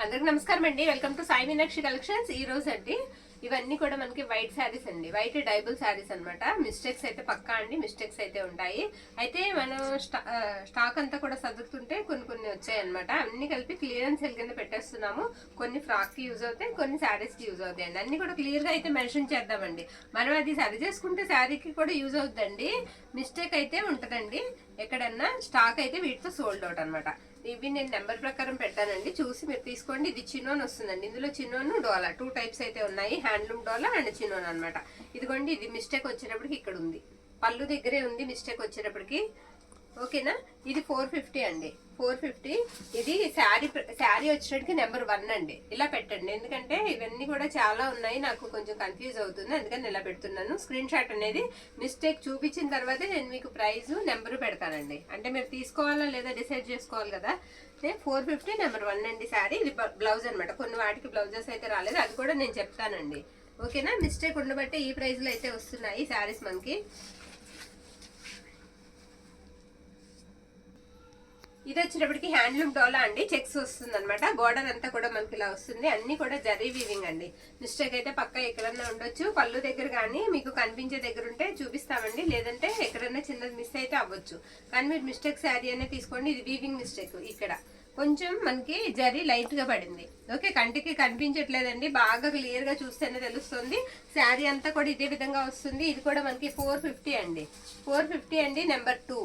అందరికి నమస్కారం అండి. Welcome to Sai Meenakshi collections. ఈ రోజు అండి ఇవన్నీ కూడా మనకి వైట్ శారీస్ అండి, వైట్ డైబుల్ శారీస్ అనమాట. మిస్టేక్స్ అయితే పక్కా అండి, మిస్టేక్స్ అయితే ఉంటాయి. అయితే మనం స్టాక్ అంతా కూడా సర్దుతుంటే కొన్ని వచ్చాయి అనమాట. అన్ని కలిపి క్లియరెన్స్ సెల్ కింద పెట్టేస్తున్నాము. కొన్ని ఫ్రాక్ కి యూజ్ అవుతాయి, కొన్ని శారీస్ కి యూజ్ అవుతాయి అండి. అన్ని కూడా క్లియర్ గా అయితే మెన్షన్ చేద్దామండి. మనం అది సరి చేసుకుంటే శారీకి కూడా యూజ్ అవుతుందండి. మిస్టేక్ అయితే ఉంటదండి ఎక్కడన్నా. స్టాక్ అయితే వీటితో సోల్డ్ అవుట్ అనమాట. ఇవి నేను నెంబర్ ప్రకారం పెట్టానండి, చూసి మీరు తీసుకోండి. ఇది చిన్నోన్ వస్తుందండి. ఇందులో చిన్నోను డోలా 2 టైప్స్ అయితే ఉన్నాయి, హ్యాండ్లూమ్ డోలా అండ్ చిన్నోన్ అనమాట. ఇదిగోండి, ఇది మిస్టేక్ వచ్చేటప్పటికి ఇక్కడ ఉంది, పళ్ళు దగ్గరే ఉంది మిస్టేక్ వచ్చేటప్పటికి. ఓకేనా, ఇది 450 అండి, 450. ఇది శారీ వచ్చేటప్పటికి నెంబర్ 1 అండి. ఇలా పెట్టండి, ఎందుకంటే ఇవన్నీ కూడా చాలా ఉన్నాయి, నాకు కొంచెం కన్ఫ్యూజ్ అవుతుంది, అందుకని ఇలా పెడుతున్నాను. స్క్రీన్ షాట్ అనేది మిస్టేక్ చూపించిన తర్వాతే నేను మీకు ప్రైస్ నెంబర్ పెడతానండి. అంటే మీరు తీసుకోవాలా లేదా డిసైడ్ చేసుకోవాలి కదా. 450 నెంబర్ 1 అండి శారీ. ఇది బ్లౌజ్ అనమాట. కొన్ని వాటికి బ్లౌజెస్ అయితే రాలేదు, అది కూడా నేను చెప్తానండి. ఓకేనా, మిస్టేక్ ఉండబట్టే ఈ ప్రైస్ లో అయితే వస్తున్నాయి శారీస్ మనకి. ఇది వచ్చేటప్పటికి హ్యాండ్లూమ్ డోలా అండి, చెక్స్ వస్తుంది అనమాట. బోర్డర్ అంతా కూడా మనకి ఇలా వస్తుంది, అన్ని కూడా జరీ వీవింగ్ అండి. మిస్టేక్ అయితే పక్క ఎక్కడన్నా ఉండొచ్చు, పళ్ళు దగ్గర కానీ మీకు కనిపించే దగ్గర ఉంటే చూపిస్తామండి, లేదంటే ఎక్కడన్నా చిన్నది మిస్ అయితే అవ్వచ్చు. కానీ మీరు మిస్టేక్ శారీ అనే తీసుకోండి. ఇది వీవింగ్ మిస్టేక్, ఇక్కడ కొంచెం మనకి జరీ లైట్ గా పడింది. ఓకే, కంటికి కనిపించట్లేదండి, బాగా క్లియర్ గా చూస్తేనే తెలుస్తుంది. శారీ అంతా కూడా ఇదే విధంగా వస్తుంది. ఇది కూడా మనకి 450 అండి, 450 అండి నెంబర్ 2.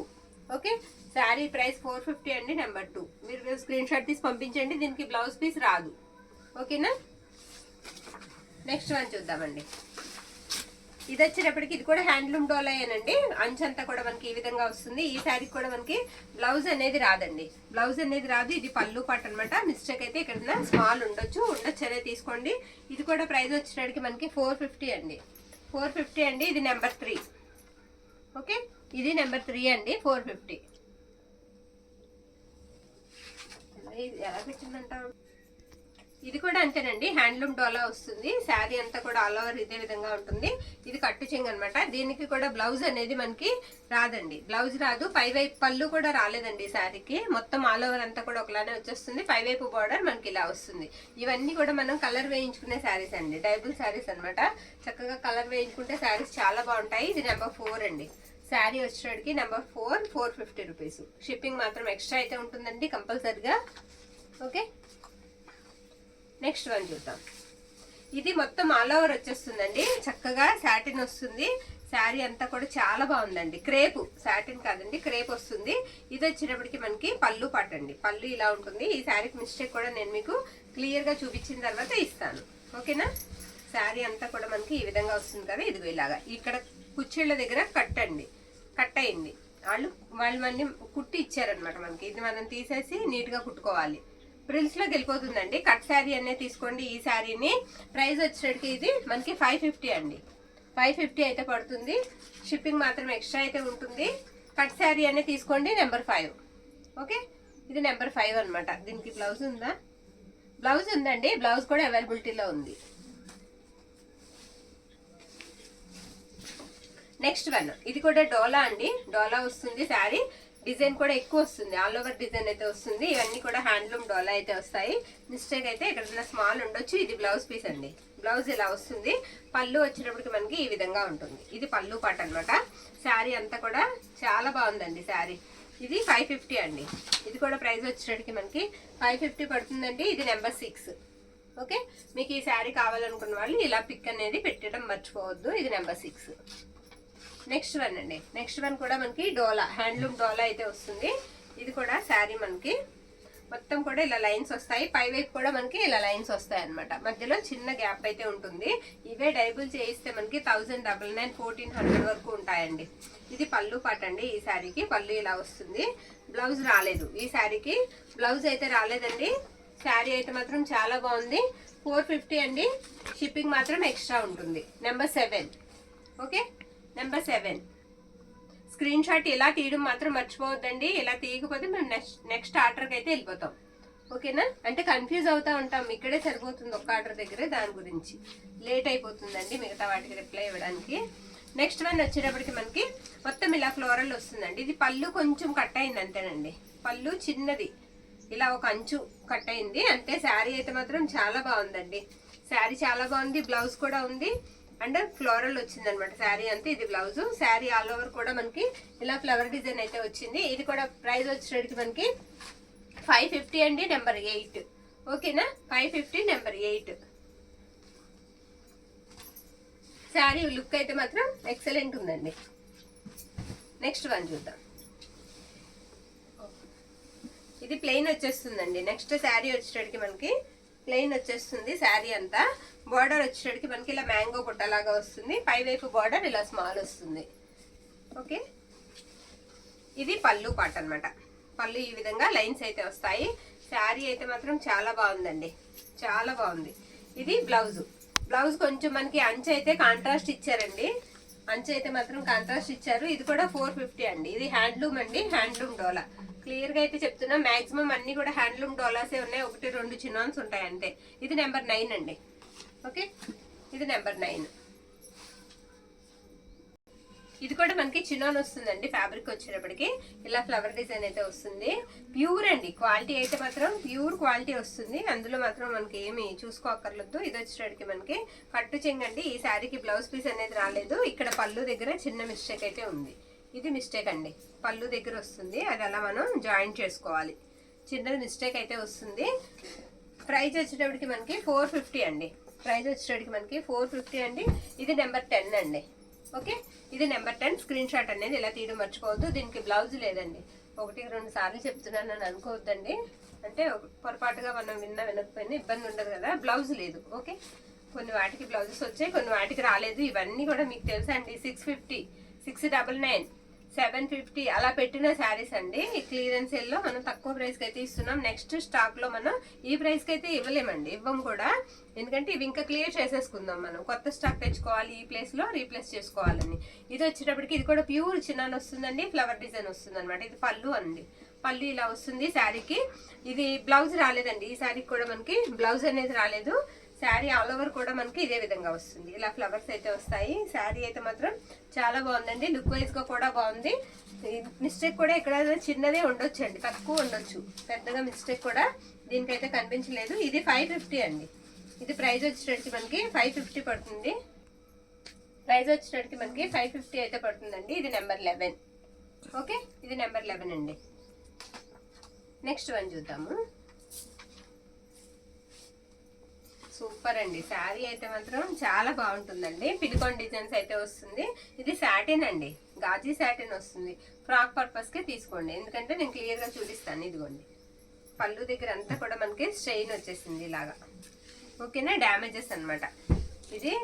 ఓకే, శారీ ప్రైస్ 450 అండి నెంబర్ 2. మీరు స్క్రీన్ షాట్ తీసి పంపించండి. దీనికి బ్లౌజ్ పీస్ రాదు. ఓకేనా, నెక్స్ట్ వన్ చూద్దామండి. ఇది వచ్చేటప్పటికి ఇది కూడా హ్యాండ్లూమ్ డోలాయేనండి. అంచంతా కూడా మనకి ఈ విధంగా వస్తుంది. ఈ శారీకి కూడా మనకి బ్లౌజ్ అనేది రాదండి, బ్లౌజ్ అనేది రాదు. ఇది పళ్ళు పాట అనమాట. మిస్టేక్ అయితే ఇక్కడ స్మాల్ ఉండొచ్చు అనే తీసుకోండి. ఇది కూడా ప్రైస్ వచ్చేటప్పటికి మనకి 450 అండి, 450 అండి. ఇది నెంబర్ 3. ఓకే, ఇది నెంబర్ 3 అండి, 450. ఎలా పెట్టిందంట. ఇది కూడా అంతేనండి, హ్యాండ్లూమ్ డోలా వస్తుంది. శారీ అంతా కూడా ఆల్ ఓవర్ ఇదే విధంగా ఉంటుంది. ఇది కట్టు చెంగు అనమాట. దీనికి కూడా బ్లౌజ్ అనేది మనకి రాదండి, బ్లౌజ్ రాదు. పైవైపు పళ్ళు కూడా రాలేదండి శారీకి. మొత్తం ఆల్ ఓవర్ అంతా కూడా ఒకలానే వచ్చేస్తుంది. పైవైపు బార్డర్ మనకి ఇలా వస్తుంది. ఇవన్నీ కూడా మనం కలర్ వేయించుకునే శారీస్ అండి, డైబుల్ శారీస్ అనమాట. చక్కగా కలర్ వేయించుకుంటే శారీస్ చాలా బాగుంటాయి. ఇది నెంబర్ 4 అండి. శారీ వచ్చేటికి నెంబర్ 4, 450 రూపీస్. షిప్పింగ్ మాత్రం ఎక్స్ట్రా అయితే ఉంటుందండి కంపల్సరిగా. ఓకే, నెక్స్ట్ వన్ చూద్దాం. ఇది మొత్తం ఆల్ ఓవర్ వచ్చేస్తుందండి, చక్కగా సాటిన్ వస్తుంది. శారీ అంతా కూడా చాలా బాగుందండి. క్రేప్, సాటిన్ కాదండి, క్రేప్ వస్తుంది. ఇది వచ్చేటప్పటికి మనకి పళ్ళు పట్టండి, పళ్ళు ఇలా ఉంటుంది. ఈ శారీకి మిస్టేక్ కూడా నేను మీకు క్లియర్ గా చూపించిన తర్వాత ఇస్తాను. ఓకేనా, శారీ అంతా కూడా మనకి ఈ విధంగా వస్తుంది కదా. ఇదిగో ఇలాగా ఇక్కడ కుచ్చిళ్ళ దగ్గర కట్ అయింది. వాళ్ళు మళ్ళీ కుట్టి ఇచ్చారనమాట మనకి. ఇది మనం తీసేసి నీట్ గా కుట్టుకోవాలి. ప్రిల్స్ లోకి వెళ్ళిపోతుందండి. కట్ శారీ అనే తీసుకోండి. ఈ శారీని ప్రైస్ వచ్చేటికి ఇది మనకి 550 అండి, 550 అయితే పడుతుంది. షిప్పింగ్ మాత్రం ఎక్స్ట్రా అయితే ఉంటుంది. కట్ శారీ అనే తీసుకోండి, నెంబర్ 5. ఓకే, ఇది నెంబర్ 5 అనమాట. దీనికి బ్లౌజ్ ఉందా? బ్లౌజ్ ఉందండి, బ్లౌజ్ కూడా అవైలబిలిటీలో ఉంది. నెక్స్ట్ వన్, ఇది కూడా డోలా అండి, డోలా వస్తుంది. శారీ డిజైన్ కూడా ఎక్కువ వస్తుంది, ఆల్ ఓవర్ డిజైన్ అయితే వస్తుంది. ఇవన్నీ కూడా హ్యాండ్లూమ్ డోలా అయితే వస్తాయి. మిస్టేక్ అయితే ఎక్కడైనా స్మాల్ ఉండొచ్చు. ఇది బ్లౌజ్ పీస్ అండి, బ్లౌజ్ ఇలా వస్తుంది. పళ్ళు వచ్చేటప్పటికి మనకి ఈ విధంగా ఉంటుంది. ఇది పళ్ళు పాట అనమాట. శారీ అంతా కూడా చాలా బాగుందండి శారీ. ఇది 550 అండి. ఇది కూడా ప్రైస్ వచ్చేటప్పటికి మనకి 550 పడుతుందండి. ఇది నెంబర్ 6. ఓకే, మీకు ఈ శారీ కావాలనుకున్న వాళ్ళు ఇలా పిక్ అనేది పెట్టడం మర్చిపోవద్దు. ఇది నెంబర్ 6. నెక్స్ట్ వన్ అండి, నెక్స్ట్ వన్ కూడా మనకి డోలా, హ్యాండ్లూమ్ డోలా అయితే వస్తుంది. ఇది కూడా శారీ మనకి మొత్తం కూడా ఇలా లైన్స్ వస్తాయి. పైవైపు కూడా మనకి ఇలా లైన్స్ వస్తాయి అనమాట. మధ్యలో చిన్న గ్యాప్ అయితే ఉంటుంది. ఇవే డైబుల్ చేయిస్తే మనకి 1099, 1400 వరకు ఉంటాయండి. ఇది పళ్ళు పాట అండి. ఈ శారీకి పళ్ళు ఇలా వస్తుంది. బ్లౌజ్ రాలేదు, ఈ శారీకి బ్లౌజ్ అయితే రాలేదండి. శారీ అయితే మాత్రం చాలా బాగుంది. 450 అండి. షిప్పింగ్ మాత్రం ఎక్స్ట్రా ఉంటుంది. Number 7. Okay, number 7. Screen shot ఇలా తీయడం మాత్రం మర్చిపోవద్దండి. ఇలా తీయకపోతే మేము నెక్స్ట్ ఆర్డర్కి అయితే వెళ్ళిపోతాం. ఓకేనా, అంటే కన్ఫ్యూజ్ అవుతా ఉంటాం. ఇక్కడే సరిపోతుంది ఒక్క ఆర్డర్ దగ్గరే, దాని గురించి లేట్ అయిపోతుందండి మిగతా వాటికి రిప్లై ఇవ్వడానికి. నెక్స్ట్ వన్ వచ్చేటప్పటికి మనకి మొత్తం ఇలా ఫ్లోరల్ వస్తుందండి. ఇది పళ్ళు కొంచెం కట్ అయింది అంతేనండి, పళ్ళు చిన్నది ఇలా ఒక అంచు కట్ అయింది అంతే. శారీ అయితే మాత్రం చాలా బాగుందండి. శారీ చాలా బాగుంది, బ్లౌజ్ కూడా ఉంది అండ్ ఫ్లోరల్ వచ్చింది అనమాట శారీ అంతా. ఇది బ్లౌజ్. శారీ ఆల్ ఓవర్ కూడా మనకి ఇలా ఫ్లవర్ డిజైన్ అయితే వచ్చింది. ఇది కూడా ప్రైస్ వచ్చేటికి మనకి 550 అండి, నెంబర్ 8. ఓకేనా, 550 నెంబర్ 8. శారీ లుక్ అయితే మాత్రం ఎక్సలెంట్ ఉందండి. నెక్స్ట్ వన్ చూద్దాం. ఇది ప్లెయిన్ వచ్చేస్తుందండి. నెక్స్ట్ శారీ వచ్చేటికి మనకి ప్లెయిన్ వచ్చేస్తుంది శారీ అంతా. బార్డర్ వచ్చేటికి మనకి ఇలా మ్యాంగో బుట్టలాగా వస్తుంది. పైవైపు బార్డర్ ఇలా స్మాల్ వస్తుంది. ఓకే, ఇది పళ్ళు పాట అనమాట. పళ్ళు ఈ విధంగా లైన్స్ అయితే వస్తాయి. శారీ అయితే మాత్రం చాలా బాగుందండి, చాలా బాగుంది. ఇది బ్లౌజ్. బ్లౌజ్ కొంచెం మనకి అంచు అయితే కాంట్రాస్ట్ ఇచ్చారండి. అంచు అయితే మాత్రం కాంట్రాస్ట్ ఇచ్చారు. ఇది కూడా 450 అండి. ఇది హ్యాండ్లూమ్ అండి, హ్యాండ్లూమ్ డోలా. క్లియర్ గా అయితే చెప్తున్నా, మాక్సిమం అన్ని కూడా హ్యాండ్లూమ్ డోలాసే ఉన్నాయి. 1-2 చిన్నాన్స్ ఉంటాయి అంతే. ఇది నెంబర్ 9 అండి. ఓకే, ఇది నెంబర్ 9. ఇది కూడా మనకి చిన్నాన్ వస్తుందండి. ఫ్యాబ్రిక్ వచ్చేటప్పటికి ఇలా ఫ్లవర్ డిజైన్ అయితే వస్తుంది. ప్యూర్ అండి, క్వాలిటీ అయితే మాత్రం ప్యూర్ క్వాలిటీ వస్తుంది. అందులో మాత్రం మనకి ఏమి చూసుకోక్కర్లేదు. ఇది వచ్చేటప్పటికి మనకి కట్టు చెంగండి. ఈ శారీకి బ్లౌజ్ పీస్ అనేది రాలేదు. ఇక్కడ పళ్ళు దగ్గర చిన్న మిస్టేక్ అయితే ఉంది. ఇది మిస్టేక్ అండి, పళ్ళు దగ్గర వస్తుంది. అది అలా మనం జాయిన్ చేసుకోవాలి. చిన్న మిస్టేక్ అయితే వస్తుంది. ప్రైస్ వచ్చేటప్పటికి మనకి 450 అండి. ప్రైస్ వచ్చేటప్పటికి మనకి 450 అండి. ఇది నెంబర్ 10 అండి. ఓకే, ఇది నెంబర్ 10. స్క్రీన్ షాట్ అనేది ఇలా తీయడం మర్చిపోవద్దు. దీనికి బ్లౌజ్ లేదండి. 1-2 సార్లు చెప్తున్నాను అని అనుకోవద్దండి. అంటే పొరపాటుగా మనం వినకపోయినా ఇబ్బంది ఉండదు కదా. బ్లౌజ్ లేదు. ఓకే, కొన్ని వాటికి బ్లౌజెస్ వచ్చాయి, కొన్ని వాటికి రాలేదు. ఇవన్నీ కూడా మీకు తెలుసా అండి. 650, 699, 750 అలా పెట్టిన శారీస్ అండి. ఈ క్లియరెన్స్ సేల్లో మనం తక్కువ ప్రైస్కి అయితే ఇస్తున్నాం. నెక్స్ట్ స్టాక్ లో మనం ఈ ప్రైస్కి అయితే ఇవ్వలేమండి, ఇవ్వం కూడా. ఎందుకంటే ఇవి ఇంకా క్లియర్ చేసేసుకుందాం. మనం కొత్త స్టాక్ తెచ్చుకోవాలి, ఈ ప్లేస్ లో రీప్లేస్ చేసుకోవాలని. ఇది వచ్చేటప్పటికి ఇది కూడా ప్యూర్ చిన్నాన్ వస్తుందండి. ఫ్లవర్ డిజైన్ వస్తుంది అనమాట. ఇది పళ్ళు అండి. పళ్ళు ఇలా వస్తుంది శారీకి. ఇది బ్లౌజ్ రాలేదండి. ఈ శారీకి కూడా మనకి బ్లౌజ్ అనేది రాలేదు. శారీ ఆల్ ఓవర్ కూడా మనకి ఇదే విధంగా వస్తుంది. ఇలా ఫ్లవర్స్ అయితే వస్తాయి. శారీ అయితే మాత్రం చాలా బాగుందండి. లుక్ వైజ్ గా కూడా బాగుంది. మిస్టేక్ కూడా ఇక్కడ చిన్నదే ఉండొచ్చు అండి, తక్కువ ఉండొచ్చు. పెద్దగా మిస్టేక్ కూడా దీనికైతే కనిపించలేదు. ఇది 550 అండి. ఇది ప్రైస్ వచ్చేటప్పటికి మనకి 550 పడుతుంది. ప్రైస్ వచ్చేటప్పటికి మనకి 550 అయితే పడుతుందండి. ఇది నెంబర్ 11. ఓకే, ఇది నెంబర్ 11 అండి. నెక్స్ట్ వన్ చూద్దాము. సూపర్ అండి. శారీ అయితే మాత్రం చాలా బాగుంటుందండి. పిలికోన్ డిజైన్స్ అయితే వస్తుంది. ఇది సాటిన్ అండి, గాజీ సాటిన్ వస్తుంది. ఫ్రాక్ పర్పస్ కి తీసుకోండి, ఎందుకంటే నేను క్లియర్ గా చూపిస్తాను. ఇదిగోండి, పళ్ళు దగ్గర అంతా కూడా మనకి స్ట్రెయిన్ వచ్చేసింది ఇలాగా. ఓకేనా, డ్యామేజెస్ అనమాట. ఇది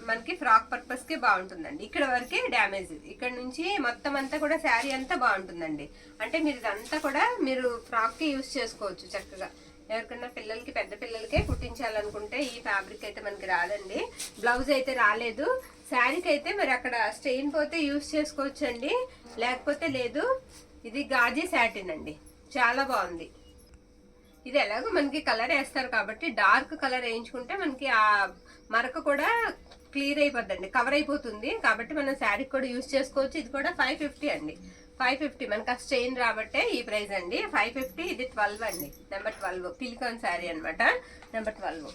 మనకి ఫ్రాక్ పర్పస్ కి బాగుంటుందండి. ఇక్కడ వరకే డ్యామేజ్. ఇక్కడ నుంచి మొత్తం అంతా కూడా శారీ అంతా బాగుంటుందండి. అంటే మీరు ఇదంతా కూడా మీరు ఫ్రాక్ కి యూజ్ చేసుకోవచ్చు చక్కగా. ఎవరికన్నా పిల్లలకి, పెద్ద పిల్లలకే కుట్టించాలనుకుంటే ఈ ఫ్యాబ్రిక్ అయితే మనకి రాదండి. బ్లౌజ్ అయితే రాలేదు. శారీకి అయితే మరి అక్కడ స్టెయిన్ పోతే యూజ్ చేసుకోవచ్చు అండి, లేకపోతే లేదు. ఇది గాజీ సాటిన్ అండి, చాలా బాగుంది. ఇది ఎలాగో మనకి కలర్ వేస్తారు కాబట్టి డార్క్ కలర్ వేయించుకుంటే మనకి ఆ మరక కూడా క్లియర్ అయిపోద్దండి, కవర్ అయిపోతుంది. కాబట్టి మనం శారీకి కూడా యూజ్ చేసుకోవచ్చు. ఇది కూడా 550 అండి. 550 మనకు ఆ స్టెయిన్ రాబట్టే ఈ ప్రైస్ అండి. 550. ఇది 12 అండి, నెంబర్ 12. పిలికాన్ శారీ అనమాట, నెంబర్ 12.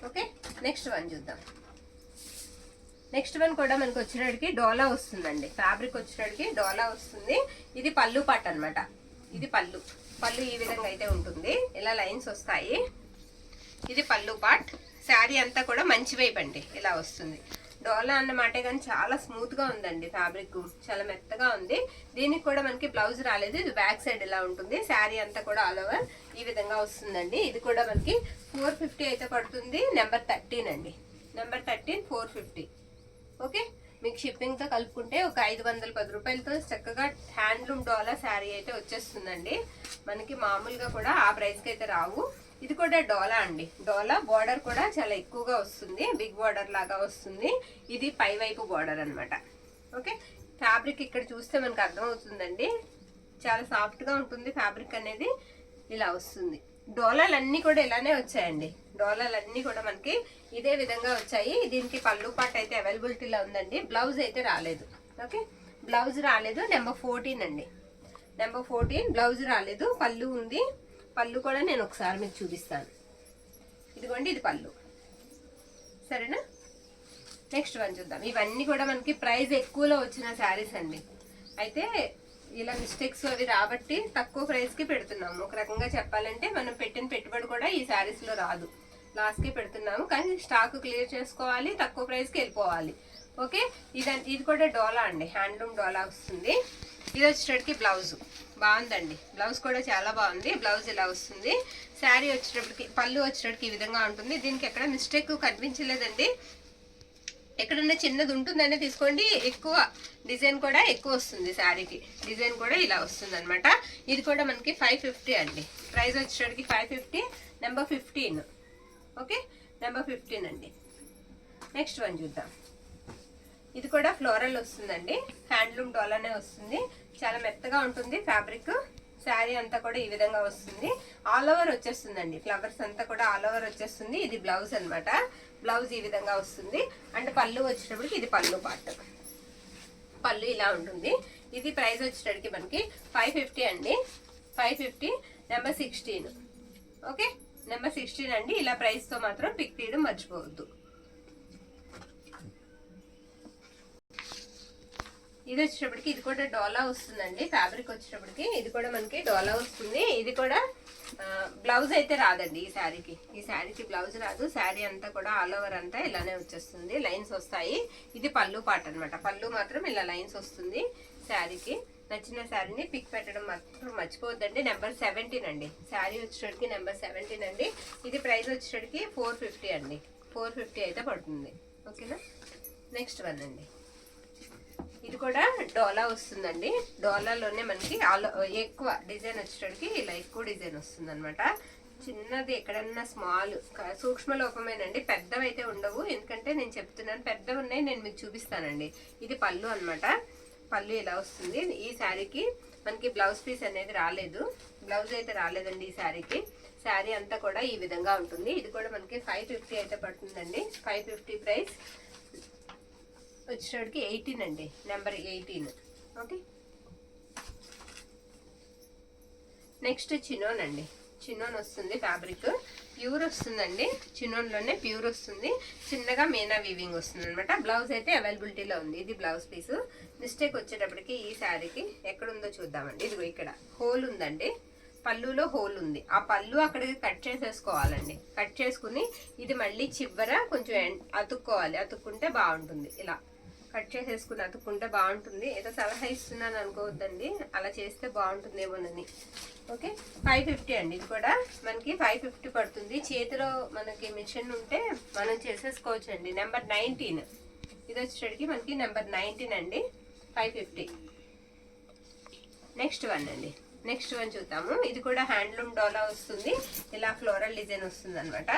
ఓకే, నెక్స్ట్ వన్ చూద్దాం. నెక్స్ట్ వన్ కూడా మనకు వచ్చేటికి డోలా వస్తుందండి. ఫ్యాబ్రిక్ వచ్చేటికి డోలా వస్తుంది. ఇది పళ్ళు పాట అనమాట. ఇది పళ్ళు. పళ్ళు ఈ విధంగా అయితే ఉంటుంది, ఇలా లైన్స్ వస్తాయి. ఇది పళ్ళు పాట్. శారీ అంతా కూడా మంచి వైపు అండి ఇలా వస్తుంది. డోలా అన్నమాట, కానీ చాలా స్మూత్ గా ఉందండి. ఫ్యాబ్రిక్ చాలా మెత్తగా ఉంది. దీనికి కూడా మనకి బ్లౌజ్ రాలేదు. ఇది బ్యాక్ సైడ్ ఇలా ఉంటుంది. శారీ అంతా కూడా ఆల్ ఓవర్ ఈ విధంగా వస్తుందండి. ఇది కూడా మనకి 450 అయితే పడుతుంది. నెంబర్ 13 అండి. నెంబర్ 13, 450. ఓకే, మీకు షిప్పింగ్ తో కలుపుకుంటే ఒక 510 రూపాయలతో చక్కగా హ్యాండ్లూమ్ డోలా శారీ అయితే వచ్చేస్తుందండి. మనకి మామూలుగా కూడా ఆ ప్రైస్ కి అయితే రావు. ఇది కూడా డోలా అండి. డోలా బోర్డర్ కూడా చాలా ఎక్కువగా వస్తుంది, బిగ్ బోర్డర్ లాగా వస్తుంది. ఇది పై వైపు బోర్డర్ అనమాట. ఓకే, ఫ్యాబ్రిక్ ఇక్కడ చూస్తే మనకు అర్థమవుతుందండి. చాలా సాఫ్ట్ గా ఉంటుంది ఫ్యాబ్రిక్ అనేది. ఇలా వస్తుంది. డోలాలన్నీ కూడా ఇలానే వచ్చాయండి. డోలాలన్నీ కూడా మనకి ఇదే విధంగా వచ్చాయి. దీనికి పళ్ళు పాట అయితే అవైలబిలిటీలో ఉందండి. బ్లౌజ్ అయితే రాలేదు. ఓకే, బ్లౌజ్ రాలేదు. నెంబర్ 14 అండి. నెంబర్ 14 బ్లౌజ్ రాలేదు, పళ్ళు ఉంది. పళ్ళు కూడా నేను ఒకసారి మీకు చూపిస్తాను. ఇదిగోండి ఇది పళ్ళు, సరేనా. నెక్స్ట్ వన్ చూద్దాం. ఇవన్నీ కూడా మనకి ప్రైస్ ఎక్కువలో వచ్చిన శారీస్ అండి. అయితే ఇలా మిస్టేక్స్ అవి రాబట్టి తక్కువ ప్రైస్కి పెడుతున్నాము. ఒక రకంగా చెప్పాలంటే మనం పెట్టిన పెట్టుబడి కూడా ఈ శారీస్లో రాదు, లాస్ట్కి పెడుతున్నాము. కానీ స్టాక్ క్లియర్ చేసుకోవాలి, తక్కువ ప్రైస్కి వెళ్ళిపోవాలి. ఓకే, ఇది కూడా డోలా అండి, హ్యాండ్లూమ్ డోలా వస్తుంది. ఇది వచ్చేటప్పటికి బ్లౌజ్ బాగుందండి, బ్లౌజ్ కూడా చాలా బాగుంది. బ్లౌజ్ ఇలా వస్తుంది. శారీ వచ్చేటప్పటికి పళ్ళు వచ్చేటప్పటికి ఈ విధంగా ఉంటుంది. దీనికి ఎక్కడ మిస్టేక్ కనిపించలేదండి. ఎక్కడన్నా చిన్నది ఉంటుందనే తీసుకోండి. ఎక్కువ డిజైన్ కూడా ఎక్కువ వస్తుంది, శారీకి డిజైన్ కూడా ఇలా వస్తుంది అనమాట. ఇది కూడా మనకి 550 అండి. ప్రైస్ వచ్చేటప్పటికి 550, నెంబర్ 15. ఓకే, నెంబర్ 15 అండి. నెక్స్ట్ వన్ చూద్దాం. ఇది కూడా ఫ్లోరల్ వస్తుందండి, హ్యాండ్లూమ్ డోలానే వస్తుంది. చాలా మెత్తగా ఉంటుంది ఫ్యాబ్రిక్. శారీ అంతా కూడా ఈ విధంగా వస్తుంది. ఆల్ ఓవర్ వచ్చేస్తుందండి, ఫ్లవర్స్ అంతా కూడా ఆల్ ఓవర్ వచ్చేస్తుంది. ఇది బ్లౌజ్ అనమాట. బ్లౌజ్ ఈ విధంగా వస్తుంది. అండ్ పళ్ళు వచ్చేటప్పటికి ఇది పళ్ళు పార్ట్. పళ్ళు ఇలా ఉంటుంది. ఇది ప్రైస్ వచ్చేటప్పటికి మనకి 550 అండి. 550, నెంబర్ 16. ఓకే, నెంబర్ 16 అండి. ఇలా ప్రైస్తో మాత్రం పిక్ తీయడం మర్చిపోవద్దు. ఇది వచ్చేటప్పటికి ఇది కూడా డోలా వస్తుందండి. ఫ్యాబ్రిక్ వచ్చేటప్పటికి ఇది కూడా మనకి డోలా వస్తుంది. ఇది కూడా బ్లౌజ్ అయితే రాదండి ఈ శారీకి. ఈ శారీకి బ్లౌజ్ రాదు. శారీ అంతా కూడా ఆల్ ఓవర్ అంతా ఇలానే వచ్చేస్తుంది, లైన్స్ వస్తాయి. ఇది పళ్ళు పాట అనమాట. పళ్ళు మాత్రం ఇలా లైన్స్ వస్తుంది శారీకి. నచ్చిన శారీని పిక్ పెట్టడం మాత్రం మర్చిపోవద్దండి. నెంబర్ 17 అండి. శారీ వచ్చేటప్పటికి నెంబర్ 17 అండి. ఇది ప్రైస్ వచ్చేటప్పటికి 450 అండి. 450 అయితే పడుతుంది. ఓకేనా. నెక్స్ట్ వన్ అండి. ఇది కూడా డోలా వస్తుందండి. డోలాలోనే మనకి ఎక్కువ డిజైన్ వచ్చేటప్పటికి ఇలా ఎక్కువ డిజైన్ వస్తుంది అనమాట. చిన్నది ఎక్కడన్నా స్మాల్ సూక్ష్మ లోపమేనండి, పెద్దవి అయితే ఉండవు. ఎందుకంటే నేను చెప్తున్నాను పెద్దవి ఉన్నాయి, నేను మీకు చూపిస్తానండి. ఇది పళ్ళు అనమాట. పళ్ళు ఇలా వస్తుంది. ఈ శారీకి మనకి బ్లౌజ్ పీస్ అనేది రాలేదు, బ్లౌజ్ అయితే రాలేదండి ఈ శారీకి. శారీ అంతా కూడా ఈ విధంగా ఉంటుంది. ఇది కూడా మనకి 550 అయితే పడుతుందండి. 550 ప్రైస్ వచ్చేటప్పటికి 18 అండి, నెంబర్ 18. ఓకే, నెక్స్ట్ చినోన్ అండి. చినోన్ వస్తుంది. ఫ్యాబ్రిక్ ప్యూర్ వస్తుందండి. చినోన్లోనే ప్యూర్ వస్తుంది. చిన్నగా మీనా వీవింగ్ వస్తుంది అనమాట. బ్లౌజ్ అయితే అవైలబిలిటీలో ఉంది. ఇది బ్లౌజ్ పీసు. మిస్టేక్ వచ్చేటప్పటికి ఈ శారీకి ఎక్కడుందో చూద్దామండి. ఇదిగో ఇక్కడ హోల్ ఉందండి, పళ్ళులో హోల్ ఉంది. ఆ పళ్ళు అక్కడికి కట్ చేసేసుకోవాలండి. కట్ చేసుకుని ఇది మళ్ళీ చివర కొంచెం అతుక్కోవాలి. అతుక్కుంటే బాగుంటుంది. ఇలా కట్ చేసేసుకుని అతుక్కుంటే బాగుంటుంది. ఏదో సలహా ఇస్తున్నాను అనుకోవద్దండి, అలా చేస్తే బాగుంటుందేమోనని. ఓకే, 550 అండి. ఇది కూడా మనకి 550 పడుతుంది. చేతిలో మనకి మిషన్ ఉంటే మనం చేసేసుకోవచ్చు అండి. నెంబర్ 19. ఇది వచ్చేటికి మనకి నెంబర్ 19 అండి. 550. నెక్స్ట్ వన్ అండి. నెక్స్ట్ వన్ చూద్దాము. ఇది కూడా హ్యాండ్లూమ్ డోలా వస్తుంది. ఇలా ఫ్లోరల్ డిజైన్ వస్తుంది అనమాట.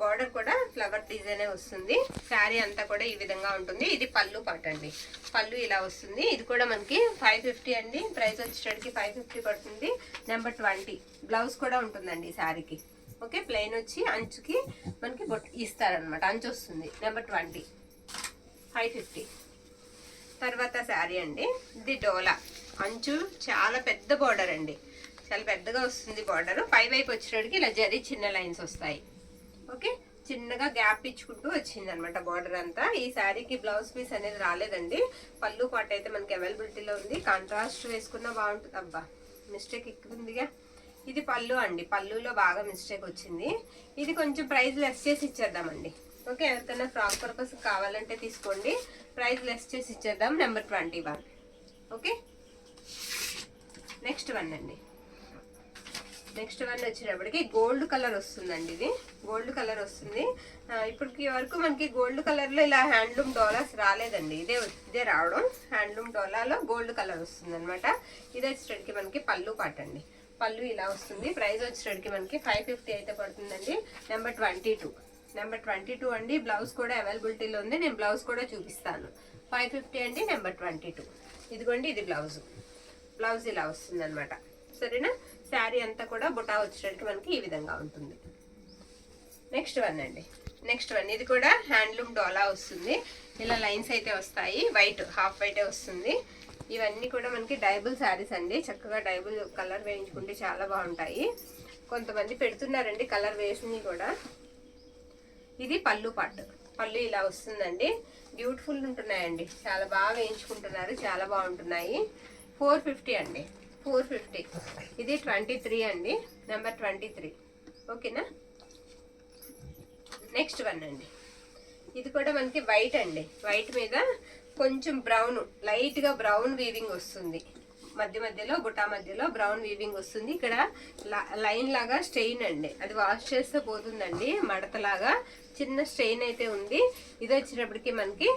బార్డర్ కూడా ఫ్లవర్ డిజైనే వస్తుంది. శారీ అంతా కూడా ఈ విధంగా ఉంటుంది. ఇది పళ్ళు పాట అండి. పళ్ళు ఇలా వస్తుంది. ఇది కూడా మనకి 550 అండి. ప్రైస్ వచ్చేటప్పటికి 550 పడుతుంది. నెంబర్ 20. బ్లౌజ్ కూడా ఉంటుందండి శారీకి. ఓకే, ప్లెయిన్ వచ్చి అంచుకి మనకి ఇస్తారనమాట, అంచు వస్తుంది. నెంబర్ 20, 550. తర్వాత శారీ అండి. ఇది డోలా. అంచు చాలా పెద్ద బార్డర్ అండి, చాలా పెద్దగా వస్తుంది బార్డర్. పై వైపు వచ్చేటప్పటికి ఇలా జరీ చిన్న లైన్స్ వస్తాయి. ఓకే, చిన్నగా గ్యాప్ ఇచ్చుకుంటూ వచ్చింది అనమాట బార్డర్ అంతా. ఈ శారీకి బ్లౌజ్ పీస్ అనేది రాలేదండి. పళ్ళు పాట అయితే మనకి అవైలబిలిటీలో ఉంది. కాంట్రాస్ట్ వేసుకున్నా బాగుంటుంది. అబ్బా, మిస్టేక్ ఎక్కువగా. ఇది పళ్ళు అండి. పళ్ళులో బాగా మిస్టేక్ వచ్చింది. ఇది కొంచెం ప్రైస్ లెస్ చేసి ఇచ్చేద్దామండి. ఓకే, ఎవరికైనా ఫ్రాక్ పర్పస్ కావాలంటే తీసుకోండి. ప్రైస్ లెస్ చేసి ఇచ్చేద్దాం. నెంబర్ 21. ఓకే, నెక్స్ట్ వన్ అండి. నెక్స్ట్ వన్ వచ్చేటప్పటికి గోల్డ్ కలర్ వస్తుందండి. ఇది గోల్డ్ కలర్ వస్తుంది. ఇప్పటికి వరకు మనకి గోల్డ్ కలర్లో ఇలా హ్యాండ్లూమ్ డోలాస్ రాలేదండి. ఇదే రావడం. హ్యాండ్లూమ్ డోలాలో గోల్డ్ కలర్ వస్తుంది అనమాట. ఇది వచ్చేటప్పటికి మనకి పళ్ళు పాట అండి. పళ్ళు ఇలా వస్తుంది. ప్రైస్ వచ్చేటప్పటికి మనకి 550 అయితే పడుతుందండి. నెంబర్ 22. నెంబర్ 22 అండి. బ్లౌజ్ కూడా అవైలబిలిటీలో ఉంది. నేను బ్లౌజ్ కూడా చూపిస్తాను. 550 అండి. నెంబర్ 22. ఇదిగోండి, ఇది బ్లౌజ్. బ్లౌజ్ ఇలా వస్తుంది అనమాట. సరేనా. శారీ అంతా కూడా బుటా వచ్చేటప్పటికి మనకి ఈ విధంగా ఉంటుంది. నెక్స్ట్ వన్ అండి. Next one. ఇది కూడా హ్యాండ్లూమ్ డోలా వస్తుంది. ఇలా లైన్స్ అయితే వస్తాయి. వైట్, హాఫ్ వైటే వస్తుంది. ఇవన్నీ కూడా మనకి డైబుల్ శారీస్ అండి. చక్కగా డైబుల్ కలర్ వేయించుకుంటే చాలా బాగుంటాయి. కొంతమంది పెడుతున్నారండి కలర్ వేసినవి కూడా. ఇది పళ్ళు పాటు, పళ్ళు ఇలా వస్తుందండి. బ్యూటిఫుల్ ఉంటున్నాయండి, చాలా బాగా వేయించుకుంటున్నారు, చాలా బాగుంటున్నాయి. 450 అండి, 450. ఇది 23 అండి, నెంబర్ 23. ఓకేనా. నెక్స్ట్ వన్ అండి, ఇది కూడా మనకి వైట్ అండి. వైట్ మీద కొంచెం బ్రౌన్, లైట్గా బ్రౌన్ వీవింగ్ వస్తుంది. మధ్య మధ్యలో బుటా మధ్యలో బ్రౌన్ వీవింగ్ వస్తుంది. ఇక్కడ లైన్ లాగా స్టెయిన్ అండి, అది వాష్ చేస్తే పోతుందండి. మడతలాగా చిన్న స్టెయిన్ అయితే ఉంది. ఇది వచ్చేటప్పటికి మనకి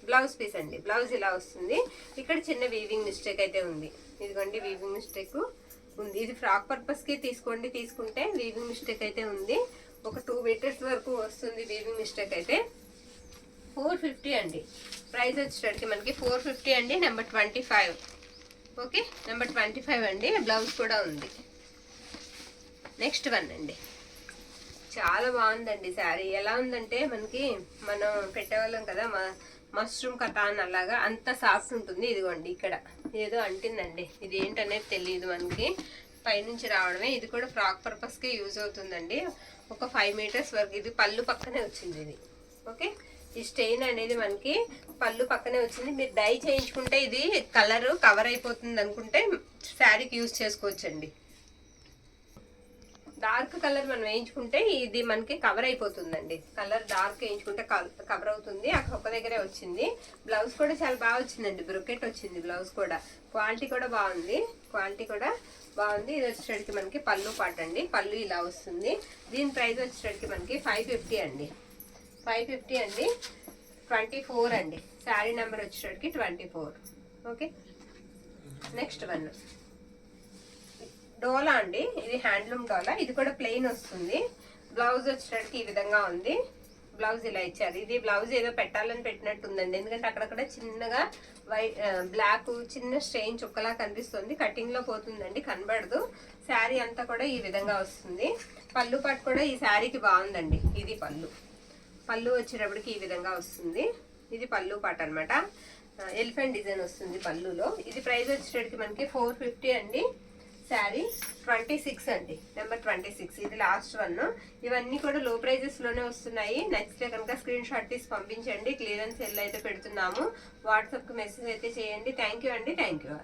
బ్లౌజ్ పీస్ అండి. బ్లౌజ్ ఇలా వస్తుంది. ఇక్కడ చిన్న వీవింగ్ మిస్టేక్ అయితే ఉంది. ఇదిగోండి వీవింగ్ మిస్టేక్ ఉంది. ఇది ఫ్రాక్ పర్పస్కి తీసుకుంటే వీవింగ్ మిస్టేక్ అయితే ఉంది. ఒక 2 మీటర్స్ వరకు వస్తుంది వీవింగ్ మిస్టేక్ అయితే. 450 అండి. ప్రైస్ వచ్చేటప్పటికి మనకి 450 అండి, నెంబర్ 25. ఓకే, నెంబర్ 25 అండి. బ్లౌజ్ కూడా ఉంది. నెక్స్ట్ వన్ అండి, చాలా బాగుందండి శారీ. ఎలా ఉందంటే మనకి మనం పెట్టేవాళ్ళం కదా మష్రూమ్ కటాన్, అలాగా అంత సాఫ్ట్ ఉంటుంది. ఇదిగోండి ఇక్కడ ఏదో అంటిందండి, ఇది ఏంటనేది తెలియదు మనకి, పైనుంచి రావడమే. ఇది కూడా ఫ్రాక్ పర్పస్కి యూజ్ అవుతుందండి. ఒక 5 మీటర్స్ వరకు. ఇది పళ్ళు పక్కనే వచ్చింది ఇది. ఓకే, ఈ స్టెయిన్ అనేది మనకి పళ్ళు పక్కనే వచ్చింది. మీరు డై చేయించుకుంటే ఇది కలర్ కవర్ అయిపోతుంది అనుకుంటే శారీకి యూజ్ చేసుకోవచ్చండి. డార్క్ కలర్ మనం వేయించుకుంటే ఇది మనకి కవర్ అయిపోతుందండి. కలర్ డార్క్ వేయించుకుంటే కవర్ అవుతుంది. అక్కడ ఒక దగ్గరే వచ్చింది. బ్లౌజ్ కూడా చాలా బాగా వచ్చిందండి, బ్రొకెట్ వచ్చింది బ్లౌజ్ కూడా. క్వాలిటీ కూడా బాగుంది, ఇది వచ్చేసరికి మనకి పళ్ళు పాట అండి. పళ్ళు ఇలా వస్తుంది. దీని ప్రైస్ వచ్చేసరికి మనకి 550 అండి, 550 అండి. 24 అండి. శారీ నెంబర్ వచ్చేసరికి 24. ఓకే, నెక్స్ట్ వన్ డోలా అండి. ఇది హ్యాండ్లూమ్ డోలా. ఇది కూడా ప్లెయిన్ వస్తుంది. బ్లౌజ్ వచ్చేసరికి ఈ విధంగా ఉంది. బ్లౌజ్ ఇలా ఇచ్చారు. ఇది బ్లౌజ్ ఏదో పెట్టాలని పెట్టినట్టు ఉందండి, ఎందుకంటే అక్కడక్కడ చిన్నగా వైట్ బ్లాక్ చిన్న స్ట్రెయిన్ చుక్కలా కనిపిస్తుంది. కటింగ్ లో పోతుందండి, కనబడదు. శారీ అంతా కూడా ఈ విధంగా వస్తుంది. పళ్ళు పాటు కూడా ఈ శారీకి బాగుందండి. ఇది పళ్ళు వచ్చేటప్పటికి ఈ విధంగా వస్తుంది. ఇది పళ్ళు పాట అనమాట. ఎలిఫెంట్ డిజైన్ వస్తుంది పళ్ళులో. ఇది ప్రైస్ వచ్చేటప్పటికి మనకి 450 అండి. శారీ 26 అండి, నెంబర్ 26. ఇది లాస్ట్ వన్. ఇవన్నీ కూడా లో ప్రైజెస్ లోనే వస్తున్నాయి. నచ్చితే కనుక స్క్రీన్ షాట్ తీసి పంపించండి. క్లియరెన్స్ సెల్ అయితే పెడుతున్నాము. వాట్సాప్ కి మెసేజ్ అయితే చేయండి. థ్యాంక్ యూ అండి, థ్యాంక్ యూ.